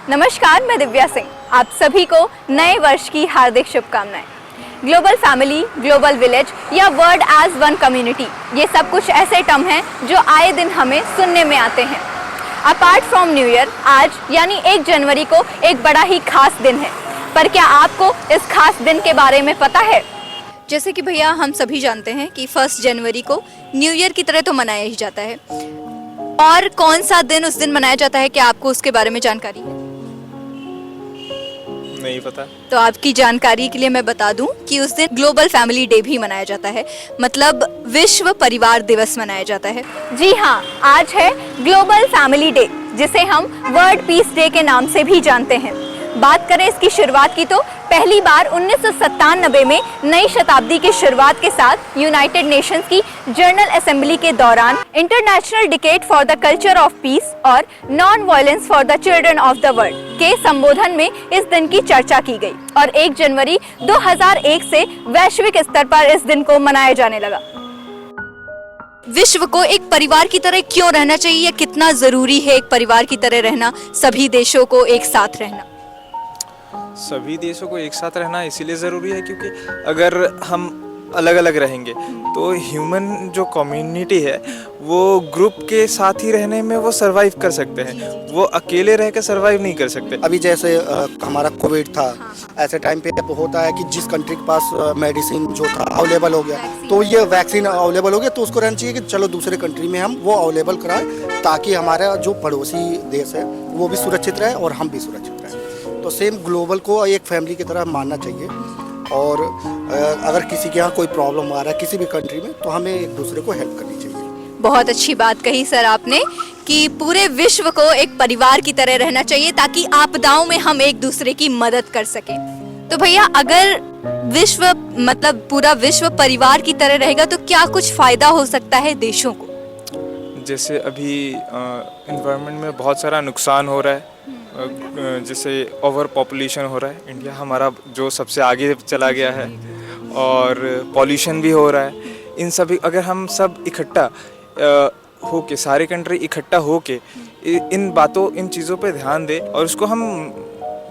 नमस्कार, मैं दिव्या सिंह। आप सभी को नए वर्ष की हार्दिक शुभकामनाएं। ग्लोबल फैमिली, ग्लोबल विलेज या वर्ल्ड एज वन कम्युनिटी, ये सब कुछ ऐसे टर्म हैं जो आए दिन हमें सुनने में आते हैं। अपार्ट फ्रॉम न्यू ईयर, आज यानी 1 जनवरी को एक बड़ा ही खास दिन है। पर क्या आपको इस खास दिन के बारे में पता है? जैसे कि भैया हम सभी जानते हैं कि 1 जनवरी को न्यू ईयर की तरह तो मनाया ही जाता है। और कौन सा दिन उस दिन मनाया जाता है, क्या आपको उसके बारे में जानकारी है? नहीं पता। तो आपकी जानकारी के लिए मैं बता दूं कि उस दिन ग्लोबल फैमिली डे भी मनाया जाता है, मतलब विश्व परिवार दिवस मनाया जाता है। जी हाँ, आज है ग्लोबल फैमिली डे, जिसे हम वर्ल्ड पीस डे के नाम से भी जानते हैं। बात करें इसकी शुरुआत की तो पहली बार 1997 में नई शताब्दी की शुरुआत के साथ यूनाइटेड नेशंस की जनरल असेंबली के दौरान international decade for the culture of peace और non violence for the children of the world के संबोधन में इस दिन की चर्चा की गई और 1 जनवरी 2001 से वैश्विक स्तर पर इस दिन को मनाया जाने लगा। विश्व को एक परिवार की तरह क्यों रहना चाहिए या कितना जरूरी है एक परिवार की तरह रहना, सभी देशों को एक साथ रहना? सभी देशों को एक साथ रहना इसीलिए ज़रूरी है क्योंकि अगर हम अलग अलग रहेंगे तो ह्यूमन जो कम्युनिटी है वो ग्रुप के साथ ही रहने में वो सरवाइव कर सकते हैं, वो अकेले रह के सरवाइव नहीं कर सकते। अभी जैसे हमारा कोविड था, ऐसे टाइम पे होता है कि जिस कंट्री के पास मेडिसिन जो था अवेलेबल हो गया, तो ये वैक्सीन अवेलेबल हो गया, तो उसको रहना चाहिए कि चलो दूसरे कंट्री में हम वो अवेलेबल कराएं ताकि हमारा जो पड़ोसी देश है वो भी सुरक्षित रहे और हम भी सुरक्षित रहें। तो सेम ग्लोबल को एक फैमिली की तरह मानना चाहिए और अगर किसी के यहाँ कोई प्रॉब्लम आ रहा है किसी भी कंट्री में तो हमें एक दूसरे को हेल्प करनी चाहिए। बहुत अच्छी बात कही सर आपने कि पूरे विश्व को एक परिवार की तरह रहना चाहिए ताकि आपदाओं में हम एक दूसरे की मदद कर सकें। तो भैया अगर विश्व मतलब पूरा विश्व परिवार की तरह रहेगा तो क्या कुछ फायदा हो सकता है देशों को? जैसे अभी एनवायरनमेंट में बहुत सारा नुकसान हो रहा है, जैसे ओवर पॉपुलेशन हो रहा है, इंडिया हमारा जो सबसे आगे चला गया है और पॉल्यूशन भी हो रहा है। इन सभी अगर हम सब इकट्ठा हो के, सारे कंट्री इकट्ठा हो के इन बातों, इन चीज़ों पे ध्यान दे और उसको हम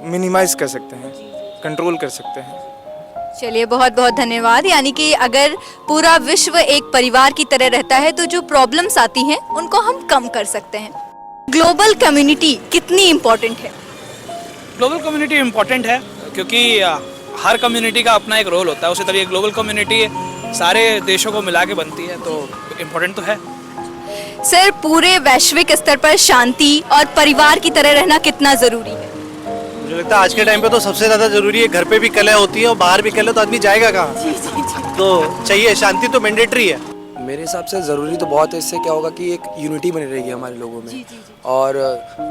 मिनिमाइज कर सकते हैं, कंट्रोल कर सकते हैं। चलिए, बहुत बहुत धन्यवाद। यानी कि अगर पूरा विश्व एक परिवार की तरह रहता है तो जो प्रॉब्लम्स आती हैं उनको हम कम कर सकते हैं। ग्लोबल कम्युनिटी कितनी इम्पोर्टेंट है? ग्लोबल कम्युनिटी इम्पोर्टेंट है क्योंकि हर कम्युनिटी का अपना एक रोल होता है। उसी तरह ग्लोबल कम्युनिटी सारे देशों को मिला के बनती है, तो इम्पोर्टेंट तो है। सर, पूरे वैश्विक स्तर पर शांति और परिवार की तरह रहना कितना ज़रूरी है? मुझे लगता है आज के टाइम पे तो सबसे ज़्यादा ज़रूरी है। घर पे भी कलह होती है और बाहर भी कलह, तो आदमी जाएगा कहाँ? तो चाहिए, शांति तो मैंडेटरी है। मेरे हिसाब से ज़रूरी तो बहुत है। इससे क्या होगा कि एक यूनिटी बनी रहेगी हमारे लोगों में, और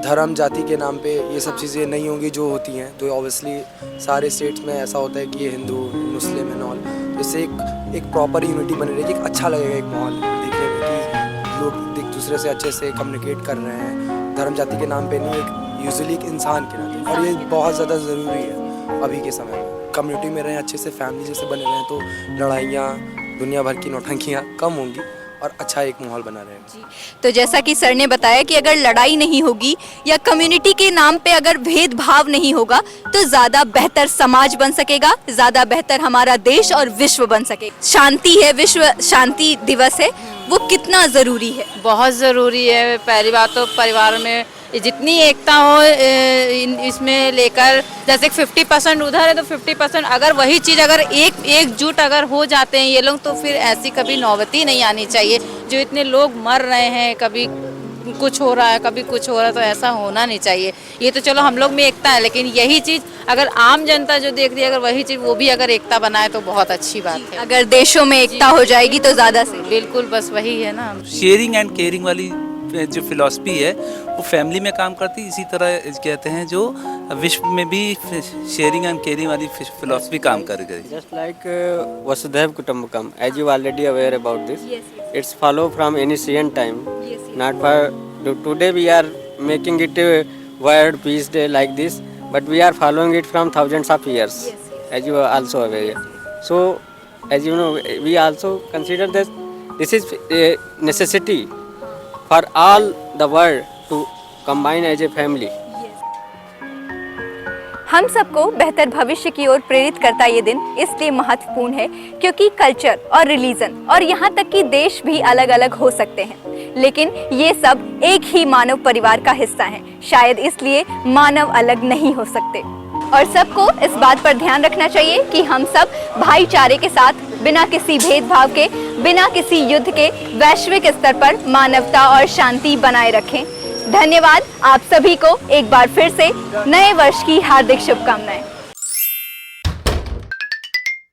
धर्म जाति के नाम पे ये सब चीज़ें नहीं होंगी जो होती हैं। तो ऑब्वियसली सारे स्टेट्स में ऐसा होता है कि ये हिंदू मुस्लिम एंड ऑल, इससे एक प्रॉपर यूनिटी बनी रहेगी। एक अच्छा लगेगा एक माहौल देखने में कि लोग एक दूसरे से अच्छे से कम्युनिकेट कर रहे हैं, धर्म जाति के नाम पे नहीं, एक यूजुअली एक इंसान के नाते। और ये बहुत ज़्यादा ज़रूरी है अभी के समय में। कम्युनिटी में रहें, अच्छे से फैमिली जैसे बने रहें तो लड़ाइयाँ, दुनिया भर की नौटंकियाँ कम होंगी और अच्छा एक माहौल बना रहेगा। तो जैसा कि सर ने बताया कि अगर लड़ाई नहीं होगी या कम्युनिटी के नाम पे अगर भेदभाव नहीं होगा तो ज़्यादा बेहतर समाज बन सकेगा, ज़्यादा बेहतर हमारा देश और विश्व बन सकेगा। शांति है, विश्व शांति दिवस है, वो कितना ज़रूरी है? बहुत ज़रूरी है। पहली बात तो परिवार में जितनी एकता हो इसमें लेकर, जैसे 50% उधर है तो 50% अगर वही चीज़ अगर एकजुट अगर हो जाते हैं ये लोग, तो फिर ऐसी कभी नौबती नहीं आनी चाहिए। जो इतने लोग मर रहे हैं, कभी कुछ हो रहा है कभी कुछ हो रहा है, तो ऐसा होना नहीं चाहिए। ये तो चलो हम लोग में एकता है, लेकिन यही चीज़ अगर आम जनता जो देख रही है, अगर वही चीज़ वो भी अगर एकता बनाए तो बहुत अच्छी बात है। अगर देशों में एकता हो जाएगी तो ज़्यादा से बिल्कुल, बस वही है ना। शेयरिंग एंड केयरिंग वाली जो फिलॉसफी है वो फैमिली में काम करती है। इसी तरह कहते हैं जो विश्व में भी शेयरिंग एंड केयरिंग वाली फिलॉसफी काम कर गई। जस्ट लाइक वसुधैव कुटुंबकम, as you already aware about this, it's follow from ancient time, not for today we are making it world peace day like this, but we are following it from thousands of years, as you also aware. So as you know, we also consider this is necessity for all the world to combine as a family. हम सबको बेहतर भविष्य की ओर प्रेरित करता ये दिन इसलिए महत्वपूर्ण है क्योंकि कल्चर और रिलीजन और यहाँ तक कि देश भी अलग अलग हो सकते हैं, लेकिन ये सब एक ही मानव परिवार का हिस्सा हैं। शायद इसलिए मानव अलग नहीं हो सकते और सबको इस बात पर ध्यान रखना चाहिए कि हम सब भाईचारे के साथ बिना किसी भेदभाव के, बिना किसी युद्ध के वैश्विक स्तर पर मानवता और शांति बनाए रखें। धन्यवाद आप सभी को एक बार फिर से नए वर्ष की हार्दिक शुभकामनाएं।